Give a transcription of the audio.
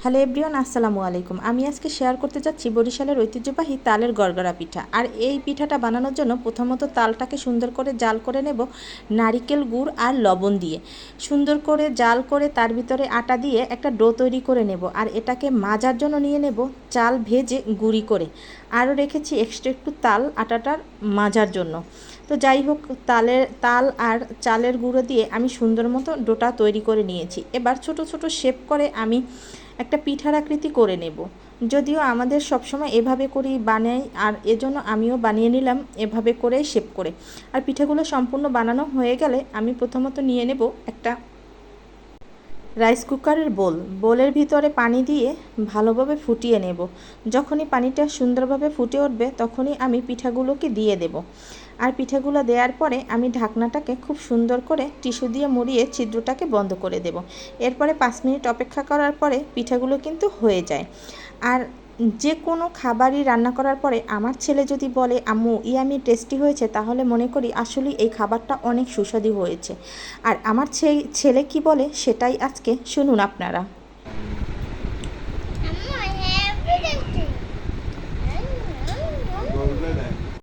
Hello everyone, আসসালামু আলাইকুম। আমি আজকে শেয়ার করতে যাচ্ছি বরিশালের ঐতিহ্যবাহী তালের গড়গড়া পিঠা। আর এই পিঠাটা বানানোর জন্য প্রথমত তালটাকে সুন্দর করে জাল করে নেব নারিকেল গুড় আর লবণ দিয়ে। সুন্দর করে জাল করে তার ভিতরে আটা দিয়ে একটা ডো তৈরি করে নেব। আর এটাকে মাজার জন্য নিয়ে নেব চাল ভেজে গুঁড়ি করে। আরও রেখেছি এক্সট্রা একটু তাল আটাটার মাজার জন্য। তো যাই হোক, তাল আর চালের গুঁড়ো দিয়ে আমি সুন্দর মতো ডোটা তৈরি করে নিয়েছি। এবার ছোট ছোট শেপ করে আমি একটা পিঠার আকৃতি করে নেব। যদিও আমাদের সবসময় এভাবে করেই বানাই, আর এজন্য আমিও বানিয়ে নিলাম এভাবে করেই শেপ করে। আর পিঠাগুলো সম্পূর্ণ বানানো হয়ে গেলে আমি প্রথমত নিয়ে নেব একটা রাইস কুকারের বোলের ভিতরে পানি দিয়ে ভালোভাবে ফুটিয়ে নেব। যখনই পানিটা সুন্দরভাবে ফুটে উঠবে তখনই আমি পিঠাগুলোকে দিয়ে দেব। আর পিঠাগুলো দেওয়ার পরে আমি ঢাকনাটাকে খুব সুন্দর করে টিস্যু দিয়ে মুড়িয়ে ছিদ্রটাকে বন্ধ করে দেব। এরপরে 5 মিনিট অপেক্ষা করার পরে পিঠাগুলো কিন্তু হয়ে যায়। আর যে কোনো খাবারই রান্না করার পরে আমার ছেলে যদি বলে আম্মু ইয়ামি টেস্টি হয়েছে, তাহলে মনে করি আসলে এই খাবারটা অনেক সুস্বাদু হয়েছে। আর আমার ছেলে কি বলে সেটাই আজকে শুনুন আপনারা।